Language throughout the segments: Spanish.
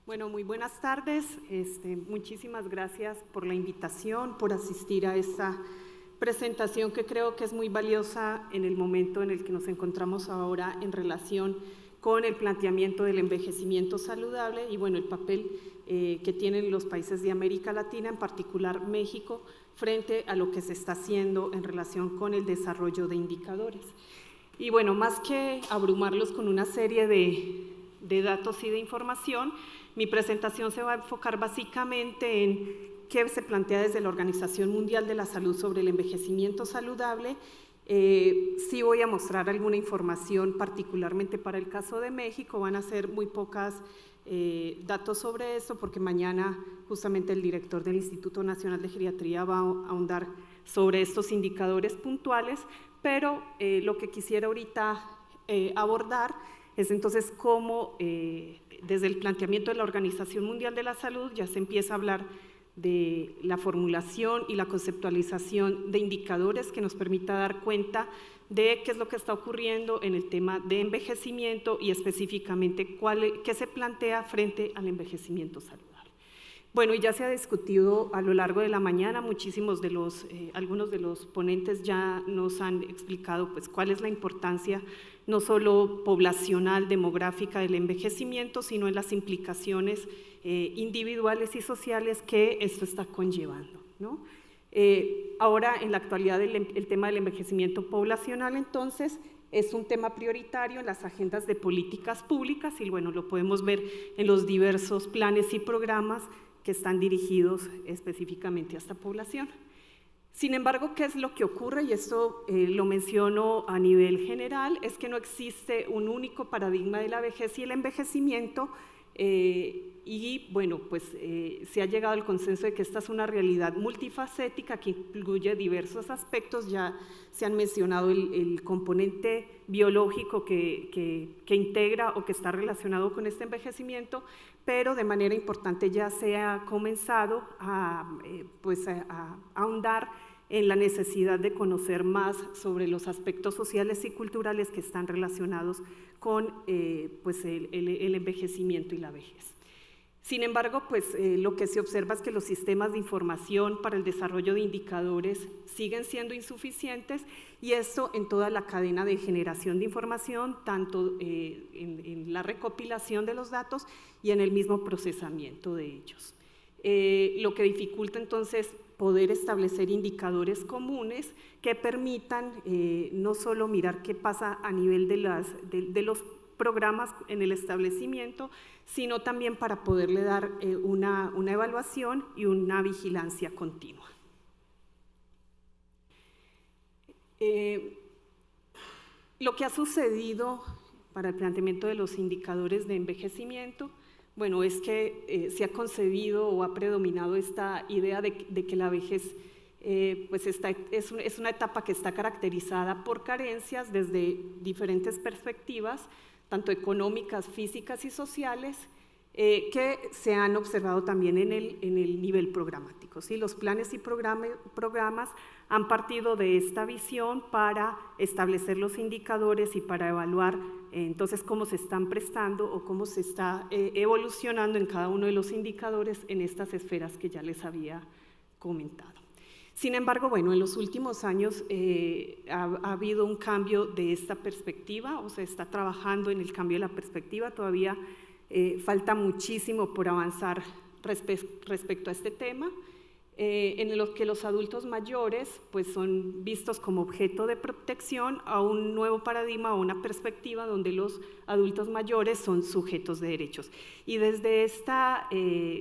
Bueno, muy buenas tardes. Muchísimas gracias por la invitación, por asistir a esta presentación que creo que es muy valiosa en el momento en el que nos encontramos ahora en relación con el planteamiento del envejecimiento saludable y bueno, el papel que tienen los países de América Latina, en particular México, frente a lo que se está haciendo en relación con el desarrollo de indicadores. Y bueno, más que abrumarlos con una serie de datos y de información, mi presentación se va a enfocar básicamente en qué se plantea desde la Organización Mundial de la Salud sobre el envejecimiento saludable. Sí voy a mostrar alguna información particularmente para el caso de México, van a ser muy pocas datos sobre esto porque mañana justamente el director del Instituto Nacional de Geriatría va a ahondar sobre estos indicadores puntuales, pero lo que quisiera ahorita abordar es entonces cómo desde el planteamiento de la Organización Mundial de la Salud ya se empieza a hablar de la formulación y la conceptualización de indicadores que nos permita dar cuenta de qué es lo que está ocurriendo en el tema de envejecimiento y específicamente qué se plantea frente al envejecimiento saludable. Bueno, y ya se ha discutido a lo largo de la mañana, algunos de los ponentes ya nos han explicado pues cuál es la importancia no solo poblacional, demográfica del envejecimiento, sino en las implicaciones individuales y sociales que esto está conllevando, ¿no? Ahora, en la actualidad, el tema del envejecimiento poblacional, entonces, es un tema prioritario en las agendas de políticas públicas y, bueno, lo podemos ver en los diversos planes y programas que están dirigidos específicamente a esta población. Sin embargo, ¿qué es lo que ocurre? Y esto lo menciono a nivel general, es que no existe un único paradigma de la vejez y el envejecimiento y bueno, pues se ha llegado al consenso de que esta es una realidad multifacética que incluye diversos aspectos. Ya se han mencionado el componente biológico que integra o que está relacionado con este envejecimiento, pero de manera importante ya se ha comenzado a ahondar en la necesidad de conocer más sobre los aspectos sociales y culturales que están relacionados con el envejecimiento y la vejez. Sin embargo, lo que se observa es que los sistemas de información para el desarrollo de indicadores siguen siendo insuficientes y esto en toda la cadena de generación de información, tanto en la recopilación de los datos y en el mismo procesamiento de ellos. Lo que dificulta entonces poder establecer indicadores comunes que permitan no solo mirar qué pasa a nivel de los programas en el establecimiento, sino también para poderle dar una evaluación y una vigilancia continua. Lo que ha sucedido para el planteamiento de los indicadores de envejecimiento, bueno, es que se ha concebido o ha predominado esta idea de que la vejez es una etapa que está caracterizada por carencias desde diferentes perspectivas, tanto económicas, físicas y sociales, que se han observado también en el nivel programático, ¿sí? Los planes y programas han partido de esta visión para establecer los indicadores y para evaluar entonces cómo se están prestando o cómo se está evolucionando en cada uno de los indicadores en estas esferas que ya les había comentado. Sin embargo, bueno, en los últimos años ha habido un cambio de esta perspectiva, o sea, está trabajando en el cambio de la perspectiva, todavía falta muchísimo por avanzar respecto a este tema, en los que los adultos mayores pues, son vistos como objeto de protección a un nuevo paradigma o una perspectiva donde los adultos mayores son sujetos de derechos. Y desde esta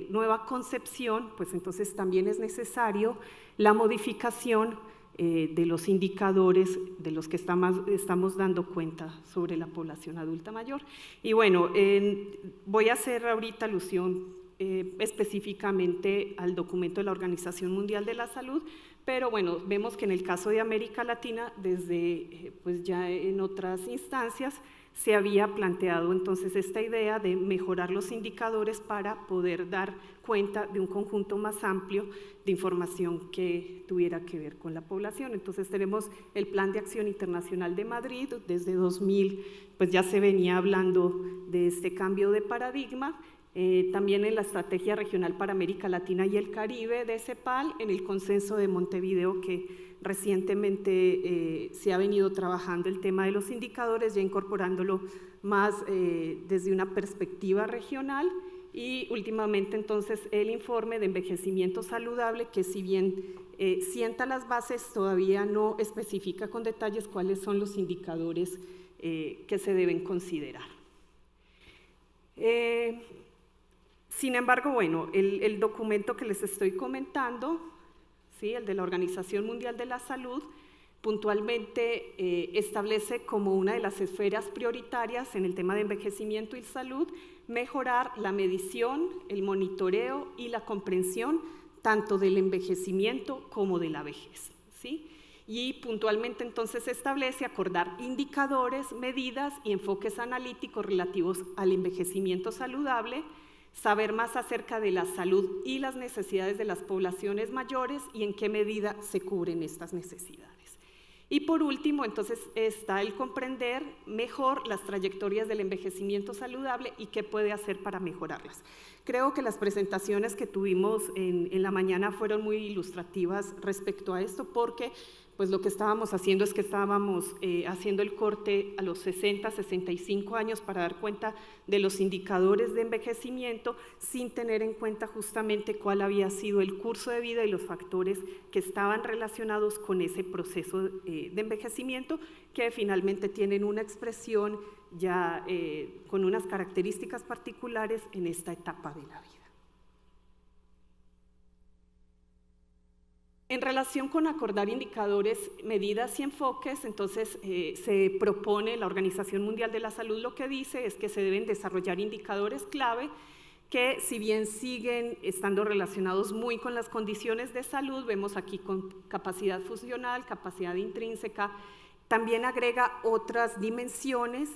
nueva concepción, pues entonces también es necesario la modificación de los indicadores de los que estamos dando cuenta sobre la población adulta mayor. Y bueno, voy a hacer ahorita alusión específicamente al documento de la Organización Mundial de la Salud, pero bueno, vemos que en el caso de América Latina, desde pues ya en otras instancias, se había planteado entonces esta idea de mejorar los indicadores para poder dar cuenta de un conjunto más amplio de información que tuviera que ver con la población. Entonces tenemos el Plan de Acción Internacional de Madrid, desde 2000 pues ya se venía hablando de este cambio de paradigma también en la Estrategia Regional para América Latina y el Caribe de CEPAL, en el Consenso de Montevideo, que recientemente se ha venido trabajando el tema de los indicadores, ya incorporándolo más desde una perspectiva regional, y últimamente entonces el informe de envejecimiento saludable, que si bien sienta las bases, todavía no especifica con detalles cuáles son los indicadores que se deben considerar. Sin embargo, bueno, el documento que les estoy comentando, ¿sí?, el de la Organización Mundial de la Salud, puntualmente establece como una de las esferas prioritarias en el tema de envejecimiento y salud mejorar la medición, el monitoreo y la comprensión tanto del envejecimiento como de la vejez, ¿sí? Y puntualmente entonces establece acordar indicadores, medidas y enfoques analíticos relativos al envejecimiento saludable, saber más acerca de la salud y las necesidades de las poblaciones mayores y en qué medida se cubren estas necesidades. Y por último, entonces, está el comprender mejor las trayectorias del envejecimiento saludable y qué puede hacer para mejorarlas. Creo que las presentaciones que tuvimos en la mañana fueron muy ilustrativas respecto a esto, porque pues lo que estábamos haciendo es que estábamos haciendo el corte a los 60, 65 años para dar cuenta de los indicadores de envejecimiento sin tener en cuenta justamente cuál había sido el curso de vida y los factores que estaban relacionados con ese proceso de envejecimiento, que finalmente tienen una expresión ya con unas características particulares en esta etapa de la vida. En relación con acordar indicadores, medidas y enfoques, entonces se propone, la Organización Mundial de la Salud lo que dice es que se deben desarrollar indicadores clave que, si bien siguen estando relacionados muy con las condiciones de salud, vemos aquí con capacidad funcional, capacidad intrínseca, también agrega otras dimensiones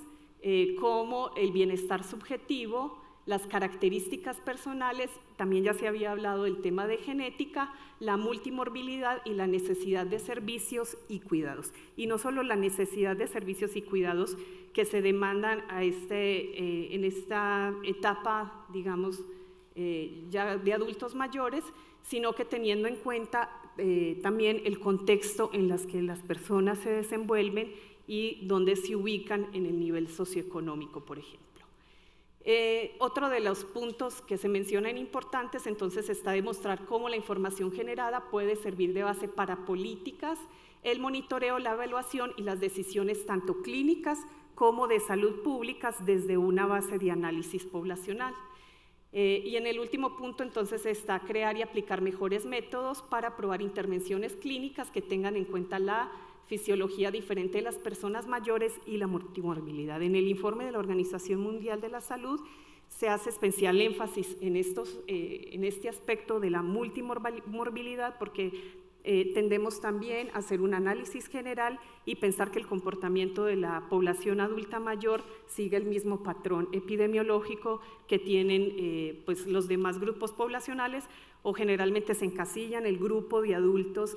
como el bienestar subjetivo, las características personales, también ya se había hablado del tema de genética, la multimorbilidad y la necesidad de servicios y cuidados. Y no solo la necesidad de servicios y cuidados que se demandan en esta etapa, digamos, ya de adultos mayores, sino que teniendo en cuenta también el contexto en el que las personas se desenvuelven y donde se ubican en el nivel socioeconómico, por ejemplo. Otro de los puntos que se mencionan importantes entonces está demostrar cómo la información generada puede servir de base para políticas, el monitoreo, la evaluación y las decisiones tanto clínicas como de salud públicas desde una base de análisis poblacional. Y en el último punto entonces está crear y aplicar mejores métodos para probar intervenciones clínicas que tengan en cuenta la fisiología diferente de las personas mayores y la multimorbilidad. En el informe de la Organización Mundial de la Salud se hace especial énfasis en este aspecto de la multimorbilidad, porque tendemos también a hacer un análisis general y pensar que el comportamiento de la población adulta mayor sigue el mismo patrón epidemiológico que tienen pues los demás grupos poblacionales, o generalmente se encasillan el grupo de adultos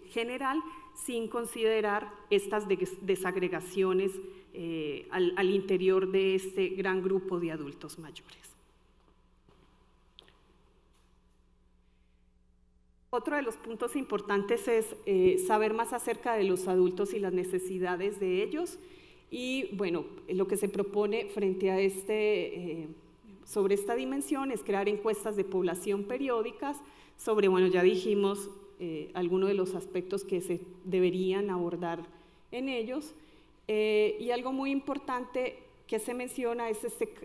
general, sin considerar estas desagregaciones al interior de este gran grupo de adultos mayores. Otro de los puntos importantes es saber más acerca de los adultos y las necesidades de ellos, y bueno, lo que se propone frente a sobre esta dimensión es crear encuestas de población periódicas sobre, bueno, ya dijimos, algunos de los aspectos que se deberían abordar en ellos, y algo muy importante que se menciona es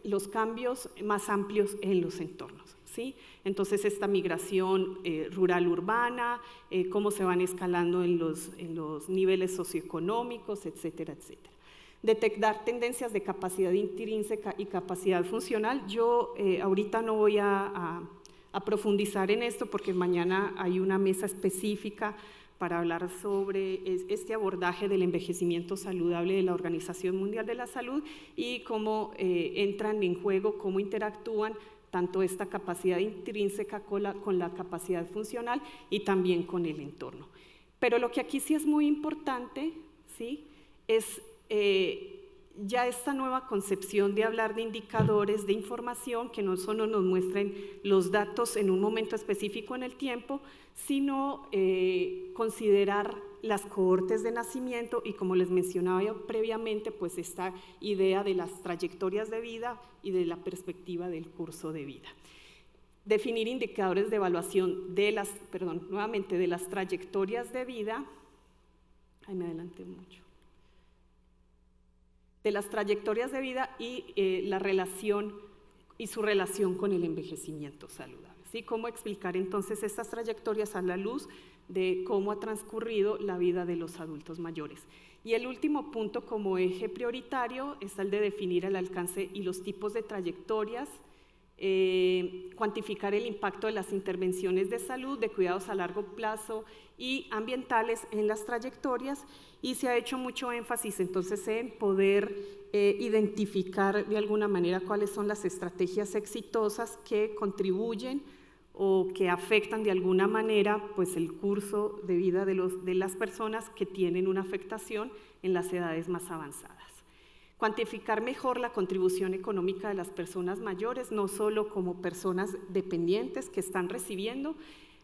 los cambios más amplios en los entornos, ¿sí? Entonces esta migración rural-urbana, cómo se van escalando en los niveles socioeconómicos, etcétera, etcétera. Detectar tendencias de capacidad intrínseca y capacidad funcional. Yo ahorita no voy a profundizar en esto porque mañana hay una mesa específica para hablar sobre este abordaje del envejecimiento saludable de la Organización Mundial de la Salud y cómo entran en juego, cómo interactúan tanto esta capacidad intrínseca con la capacidad funcional y también con el entorno. Pero lo que aquí sí es muy importante, ¿sí?, es ya esta nueva concepción de hablar de indicadores de información que no solo nos muestren los datos en un momento específico en el tiempo, sino considerar las cohortes de nacimiento y, como les mencionaba yo previamente, pues esta idea de las trayectorias de vida y de la perspectiva del curso de vida. Definir indicadores de evaluación de las, nuevamente, de las trayectorias de vida. Ay, me adelanté mucho. De las trayectorias de vida y la relación y su relación con el envejecimiento saludable. ¿Sí? ¿Cómo explicar entonces estas trayectorias a la luz de cómo ha transcurrido la vida de los adultos mayores? Y el último punto como eje prioritario es el de definir el alcance y los tipos de trayectorias, cuantificar el impacto de las intervenciones de salud, de cuidados a largo plazo y ambientales en las trayectorias, y se ha hecho mucho énfasis entonces en poder identificar de alguna manera cuáles son las estrategias exitosas que contribuyen o que afectan de alguna manera pues el curso de vida de las personas que tienen una afectación en las edades más avanzadas. Cuantificar mejor la contribución económica de las personas mayores, no solo como personas dependientes que están recibiendo,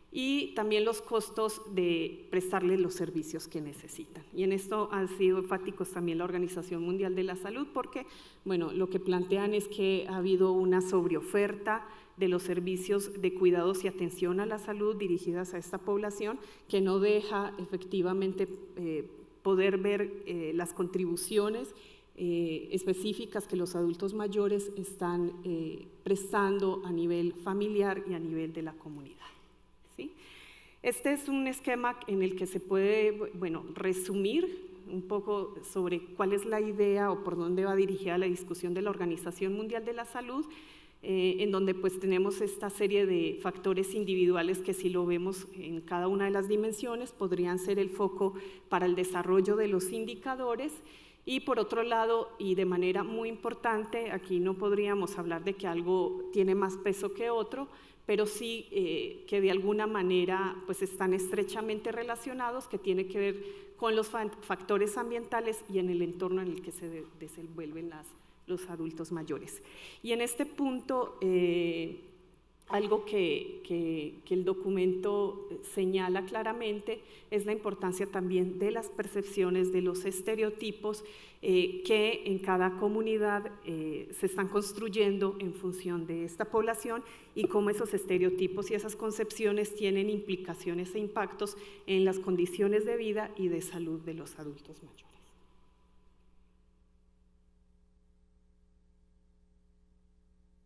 y también los costos de prestarles los servicios que necesitan. Y en esto han sido enfáticos también la Organización Mundial de la Salud, porque bueno, lo que plantean es que ha habido una sobreoferta de los servicios de cuidados y atención a la salud dirigidas a esta población, que no deja efectivamente poder ver las contribuciones específicas que los adultos mayores están prestando a nivel familiar y a nivel de la comunidad. ¿Sí? Este es un esquema en el que se puede resumir un poco sobre cuál es la idea o por dónde va dirigida la discusión de la Organización Mundial de la Salud, en donde pues tenemos esta serie de factores individuales que, si lo vemos en cada una de las dimensiones, podrían ser el foco para el desarrollo de los indicadores. Y por otro lado, y de manera muy importante, aquí no podríamos hablar de que algo tiene más peso que otro, pero sí que de alguna manera pues están estrechamente relacionados, que tiene que ver con los factores ambientales y en el entorno en el que se desenvuelven los adultos mayores. Y en este punto, algo que el documento señala claramente es la importancia también de las percepciones, de los estereotipos que en cada comunidad se están construyendo en función de esta población, y cómo esos estereotipos y esas concepciones tienen implicaciones e impactos en las condiciones de vida y de salud de los adultos mayores.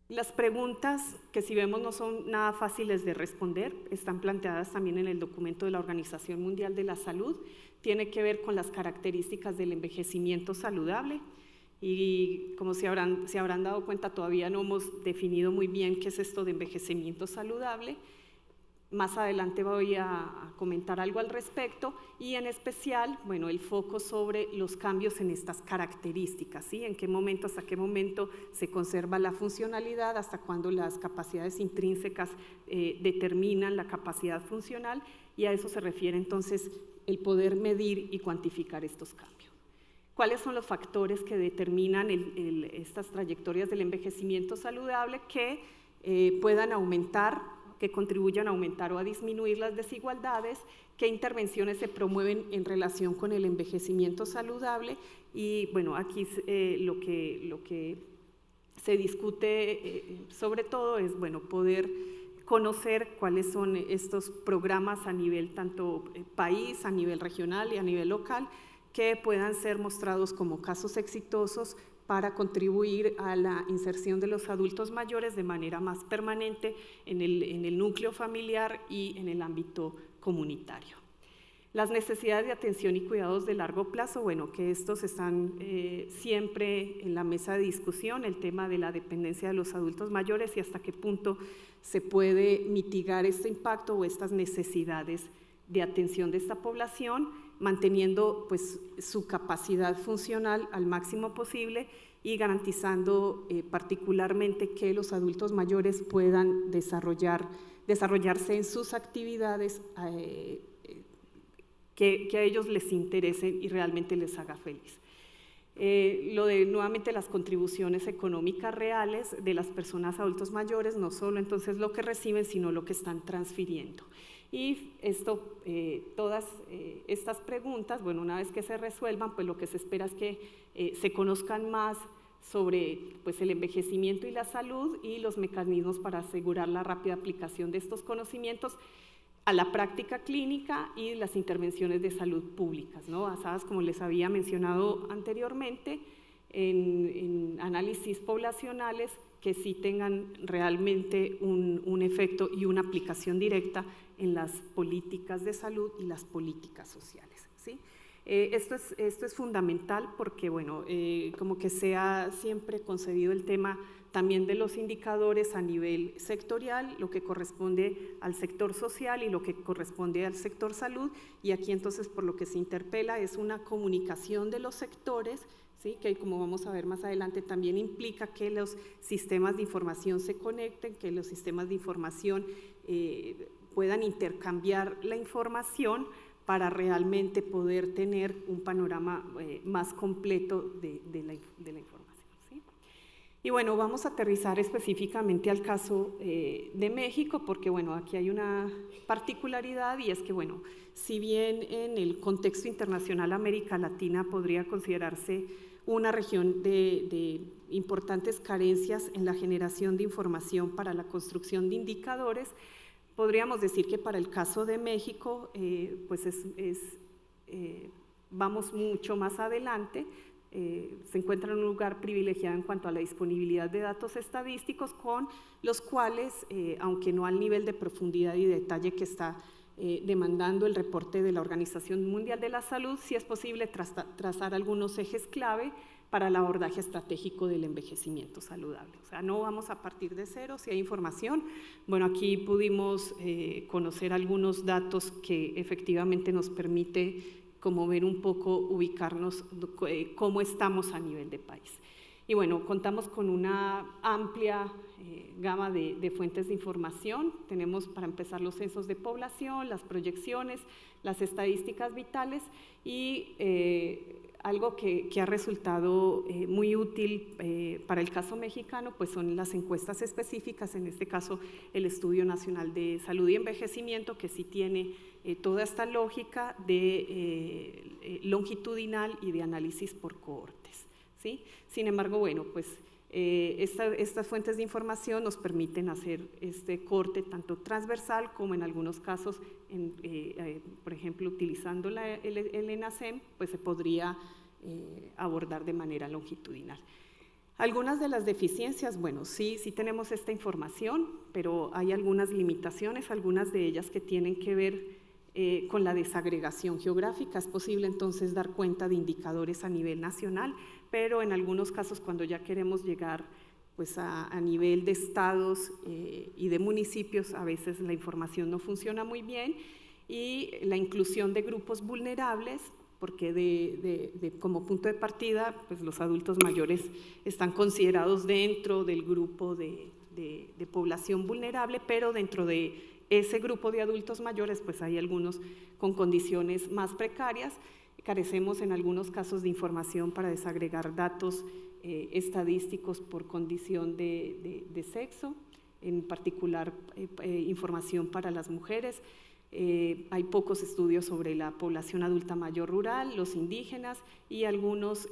Las preguntas, que si vemos no son nada fáciles de responder, están planteadas también en el documento de la Organización Mundial de la Salud. Tiene que ver con las características del envejecimiento saludable, y como se habrán dado cuenta, todavía no hemos definido muy bien qué es esto de envejecimiento saludable. Más adelante voy a comentar algo al respecto, y en especial, bueno, el foco sobre los cambios en estas características, ¿sí? En qué momento, hasta qué momento se conserva la funcionalidad, hasta cuándo las capacidades intrínsecas determinan la capacidad funcional, y a eso se refiere entonces el poder medir y cuantificar estos cambios. ¿Cuáles son los factores que determinan estas trayectorias del envejecimiento saludable que puedan aumentar, que contribuyan a aumentar o a disminuir las desigualdades? ¿Qué intervenciones se promueven en relación con el envejecimiento saludable? Y bueno, aquí lo que se discute sobre todo es poder conocer cuáles son estos programas a nivel tanto país, a nivel regional y a nivel local, que puedan ser mostrados como casos exitosos para contribuir a la inserción de los adultos mayores de manera más permanente en el núcleo familiar y en el ámbito comunitario. Las necesidades de atención y cuidados de largo plazo, bueno, que estos están siempre en la mesa de discusión, el tema de la dependencia de los adultos mayores y hasta qué punto se puede mitigar este impacto o estas necesidades de atención de esta población, manteniendo pues su capacidad funcional al máximo posible y garantizando particularmente que los adultos mayores puedan desarrollarse en sus actividades que a ellos les interesen y realmente les haga feliz. Lo de nuevamente las contribuciones económicas reales de las personas adultos mayores, no solo entonces lo que reciben, sino lo que están transfiriendo. Y esto, todas estas preguntas, bueno, una vez que se resuelvan, pues lo que se espera es que se conozcan más sobre pues, el envejecimiento y la salud y los mecanismos para asegurar la rápida aplicación de estos conocimientos a la práctica clínica y las intervenciones de salud públicas, ¿no? Basadas, como les había mencionado anteriormente, en análisis poblacionales que sí tengan realmente un efecto y una aplicación directa en las políticas de salud y las políticas sociales, ¿sí? Esto es fundamental porque, bueno, como que se ha siempre concebido el tema también de los indicadores a nivel sectorial, lo que corresponde al sector social y lo que corresponde al sector salud, y aquí entonces por lo que se interpela es una comunicación de los sectores, ¿sí? Que como vamos a ver más adelante también implica que los sistemas de información se conecten, que los sistemas de información puedan intercambiar la información para realmente poder tener un panorama más completo de la información. ¿Sí? Y bueno, vamos a aterrizar específicamente al caso de México, porque bueno, aquí hay una particularidad y es que bueno, si bien en el contexto internacional América Latina podría considerarse una región de importantes carencias en la generación de información para la construcción de indicadores, podríamos decir que para el caso de México, pues vamos mucho más adelante, se encuentra en un lugar privilegiado en cuanto a la disponibilidad de datos estadísticos con los cuales, aunque no al nivel de profundidad y detalle que está demandando el reporte de la Organización Mundial de la Salud, sí es posible trazar algunos ejes clave para el abordaje estratégico del envejecimiento saludable. O sea, no vamos a partir de cero, si hay información. Bueno, aquí pudimos conocer algunos datos que efectivamente nos permite como ver un poco, ubicarnos cómo estamos a nivel de país. Y bueno, contamos con una amplia gama de fuentes de información. Tenemos para empezar los censos de población, las proyecciones, las estadísticas vitales y algo que ha resultado muy útil para el caso mexicano, pues son las encuestas específicas, en este caso el Estudio Nacional de Salud y Envejecimiento, que sí tiene toda esta lógica de longitudinal y de análisis por cohortes, ¿sí? Sin embargo, bueno, pues estas fuentes de información nos permiten hacer este corte tanto transversal como en algunos casos, por ejemplo, utilizando el ENACEM, pues se podría abordar de manera longitudinal. Algunas de las deficiencias, bueno, sí tenemos esta información, pero hay algunas limitaciones, algunas de ellas que tienen que ver con la desagregación geográfica. Es posible entonces dar cuenta de indicadores a nivel nacional, pero en algunos casos cuando ya queremos llegar pues a nivel de estados y de municipios, a veces la información no funciona muy bien, y la inclusión de grupos vulnerables, porque como punto de partida pues los adultos mayores están considerados dentro del grupo de población vulnerable, pero dentro de ese grupo de adultos mayores pues hay algunos con condiciones más precarias. Carecemos en algunos casos de información para desagregar datos estadísticos por condición de sexo, en particular información para las mujeres. Hay pocos estudios sobre la población adulta mayor rural, los indígenas y algunos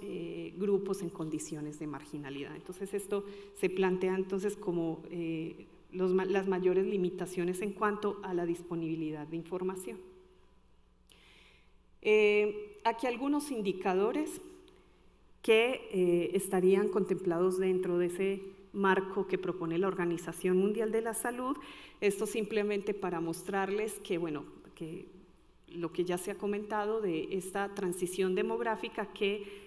grupos en condiciones de marginalidad. Entonces esto se plantea entonces como las mayores limitaciones en cuanto a la disponibilidad de información. Aquí algunos indicadores que estarían contemplados dentro de ese marco que propone la Organización Mundial de la Salud. Esto simplemente para mostrarles que, bueno, que lo que ya se ha comentado de esta transición demográfica que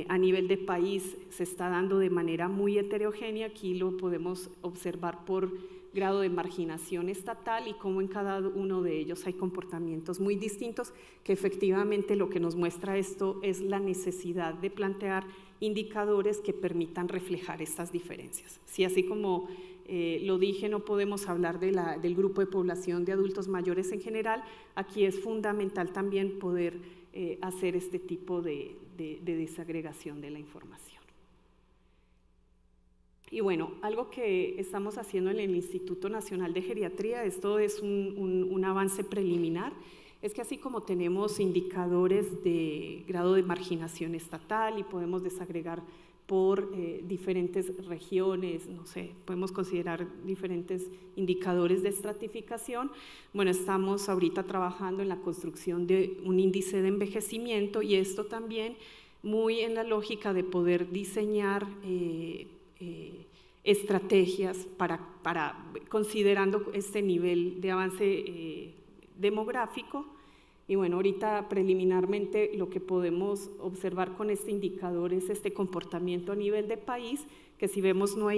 a nivel de país se está dando de manera muy heterogénea. Aquí lo podemos observar por grado de marginación estatal y cómo en cada uno de ellos hay comportamientos muy distintos, que efectivamente lo que nos muestra esto es la necesidad de plantear indicadores que permitan reflejar estas diferencias. Si así como lo dije, no podemos hablar del grupo de población de adultos mayores en general, aquí es fundamental también poder hacer este tipo de de desagregación de la información. Y bueno, algo que estamos haciendo en el Instituto Nacional de Geriatría, esto es un avance preliminar, es que así como tenemos indicadores de grado de marginación estatal y podemos desagregar por diferentes regiones, no sé, podemos considerar diferentes indicadores de estratificación. Bueno, estamos ahorita trabajando en la construcción de un índice de envejecimiento y esto también muy en la lógica de poder diseñar estrategias para considerando este nivel de avance demográfico. Y bueno, ahorita preliminarmente lo que podemos observar con este indicador es este comportamiento a nivel de país, que si vemos no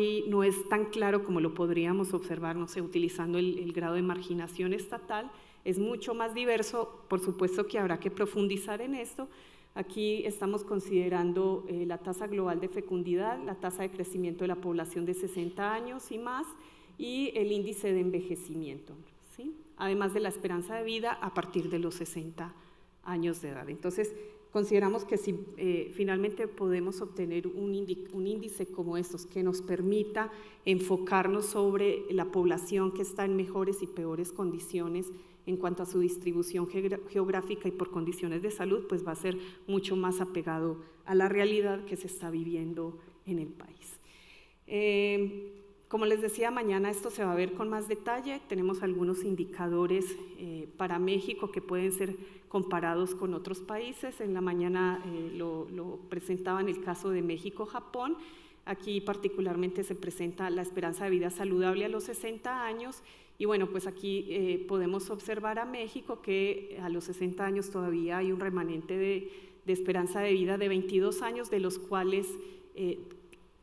es tan claro como lo podríamos observar, no sé, utilizando el grado de marginación estatal, es mucho más diverso, por supuesto que habrá que profundizar en esto. Aquí estamos considerando la tasa global de fecundidad, la tasa de crecimiento de la población de 60 años y más, y el índice de envejecimiento, ¿sí? Además de la esperanza de vida a partir de los 60 años de edad. Entonces, consideramos que si finalmente podemos obtener un índice como estos que nos permita enfocarnos sobre la población que está en mejores y peores condiciones en cuanto a su distribución geográfica y por condiciones de salud, pues va a ser mucho más apegado a la realidad que se está viviendo en el país. Como les decía, mañana esto se va a ver con más detalle. Tenemos algunos indicadores para México que pueden ser comparados con otros países. En la mañana lo presentaba en el caso de México-Japón. Aquí particularmente se presenta la esperanza de vida saludable a los 60 años. Y bueno, pues aquí podemos observar a México que a los 60 años todavía hay un remanente de esperanza de vida de 22 años, de los cuales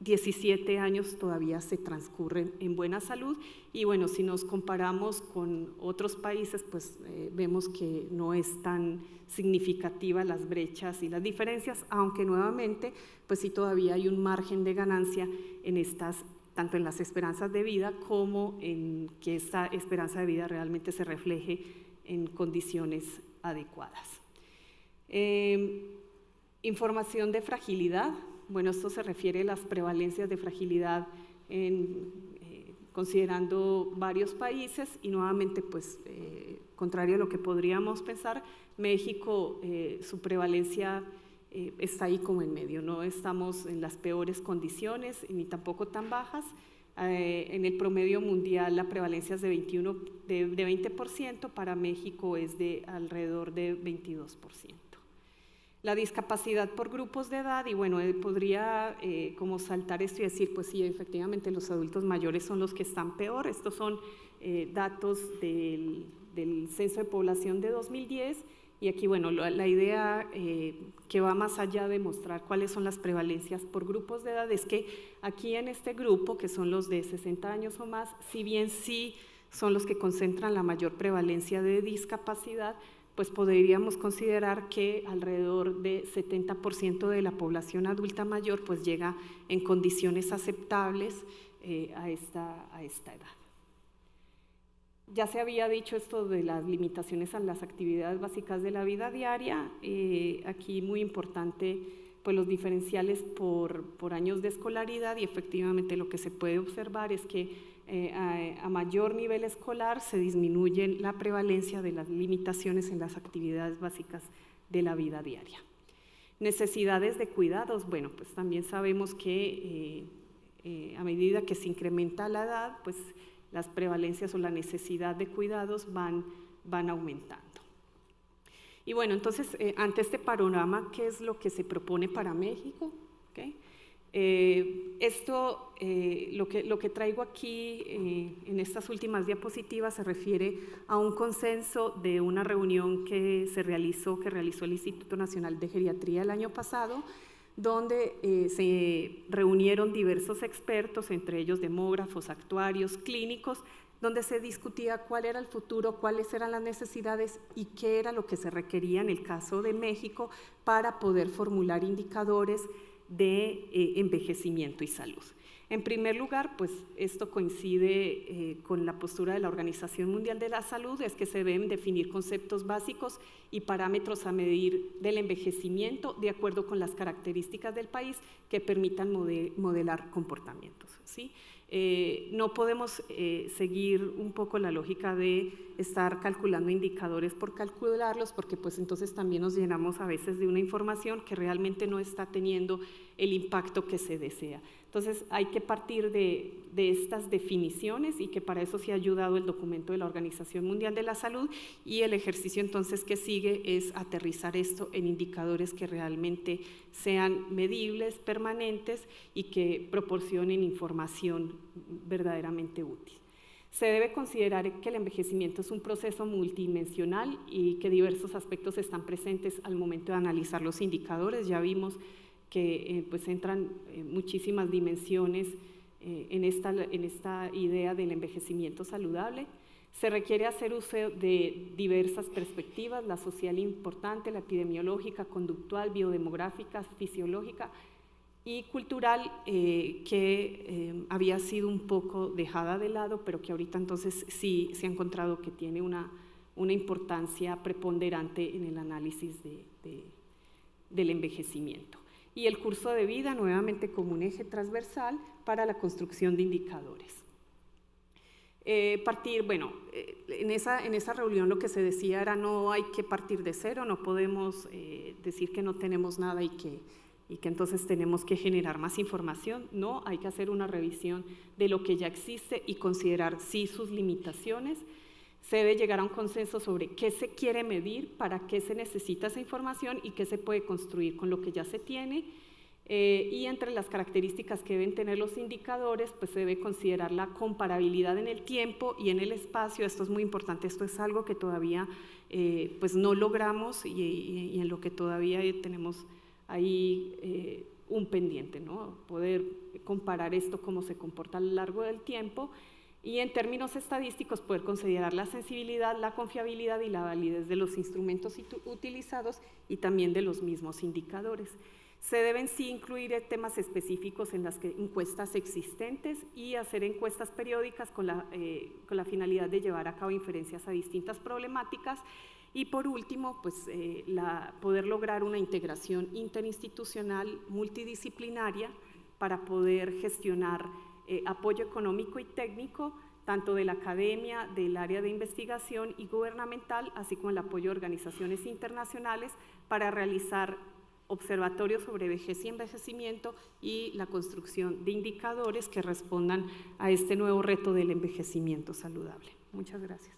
17 años todavía se transcurren en buena salud. Y bueno, si nos comparamos con otros países, pues vemos que no es tan significativa las brechas y las diferencias, aunque nuevamente, pues sí todavía hay un margen de ganancia en estas, tanto en las esperanzas de vida como en que esta esperanza de vida realmente se refleje en condiciones adecuadas. Información de fragilidad. Bueno, esto se refiere a las prevalencias de fragilidad considerando varios países y nuevamente, pues, contrario a lo que podríamos pensar, México, su prevalencia está ahí como en medio, no estamos en las peores condiciones ni tampoco tan bajas. En el promedio mundial la prevalencia es de 20%, para México es de alrededor de 22%. La discapacidad por grupos de edad, y bueno, podría como saltar esto y decir, pues sí, efectivamente los adultos mayores son los que están peor. Estos son datos del Censo de Población de 2010, y aquí, bueno, la idea que va más allá de mostrar cuáles son las prevalencias por grupos de edad es que aquí en este grupo, que son los de 60 años o más, si bien sí son los que concentran la mayor prevalencia de discapacidad, pues podríamos considerar que alrededor de 70% de la población adulta mayor pues llega en condiciones aceptables a esta edad. Ya se había dicho esto de las limitaciones a las actividades básicas de la vida diaria. Aquí muy importante pues los diferenciales por años de escolaridad, y efectivamente lo que se puede observar es que a mayor nivel escolar se disminuye la prevalencia de las limitaciones en las actividades básicas de la vida diaria. Necesidades de cuidados, bueno, pues también sabemos que a medida que se incrementa la edad, pues las prevalencias o la necesidad de cuidados van aumentando. Y bueno, entonces, ante este panorama, ¿qué es lo que se propone para México? ¿Okay? Lo que traigo aquí en estas últimas diapositivas se refiere a un consenso de una reunión que realizó el Instituto Nacional de Geriatría el año pasado, donde se reunieron diversos expertos, entre ellos demógrafos, actuarios, clínicos, donde se discutía cuál era el futuro, cuáles eran las necesidades y qué era lo que se requería en el caso de México para poder formular indicadores de envejecimiento y salud. En primer lugar, pues esto coincide con la postura de la Organización Mundial de la Salud, es que se deben definir conceptos básicos y parámetros a medir del envejecimiento de acuerdo con las características del país que permitan modelar comportamientos, ¿sí? No podemos seguir un poco la lógica de estar calculando indicadores por calcularlos, porque pues entonces también nos llenamos a veces de una información que realmente no está teniendo el impacto que se desea. Entonces hay que partir de estas definiciones, y que para eso se ha ayudado el documento de la Organización Mundial de la Salud, y el ejercicio entonces que sigue es aterrizar esto en indicadores que realmente sean medibles, permanentes y que proporcionen información verdaderamente útil. Se debe considerar que el envejecimiento es un proceso multidimensional y que diversos aspectos están presentes al momento de analizar los indicadores. Ya vimos que pues entran muchísimas dimensiones en esta idea del envejecimiento saludable. Se requiere hacer uso de diversas perspectivas, la social importante, la epidemiológica, conductual, biodemográfica, fisiológica y cultural, que había sido un poco dejada de lado, pero que ahorita entonces sí se ha encontrado que tiene una importancia preponderante en el análisis del envejecimiento. Y el curso de vida, nuevamente como un eje transversal para la construcción de indicadores. En esa reunión lo que se decía era: no hay que partir de cero, no podemos decir que no tenemos nada y que entonces tenemos que generar más información. No, hay que hacer una revisión de lo que ya existe y considerar sí sus limitaciones. Se debe llegar a un consenso sobre qué se quiere medir, para qué se necesita esa información y qué se puede construir con lo que ya se tiene. Y entre las características que deben tener los indicadores, pues se debe considerar la comparabilidad en el tiempo y en el espacio. Esto es muy importante, esto es algo que todavía pues no logramos y en lo que todavía tenemos ahí un pendiente, ¿no? Poder comparar esto, cómo se comporta a lo largo del tiempo. Y en términos estadísticos, poder considerar la sensibilidad, la confiabilidad y la validez de los instrumentos utilizados y también de los mismos indicadores. Se deben sí incluir temas específicos en las encuestas existentes y hacer encuestas periódicas con la finalidad de llevar a cabo inferencias a distintas problemáticas. Y por último, pues poder lograr una integración interinstitucional multidisciplinaria para poder gestionar apoyo económico y técnico, tanto de la academia, del área de investigación y gubernamental, así como el apoyo de organizaciones internacionales para realizar observatorios sobre vejez y envejecimiento y la construcción de indicadores que respondan a este nuevo reto del envejecimiento saludable. Muchas gracias.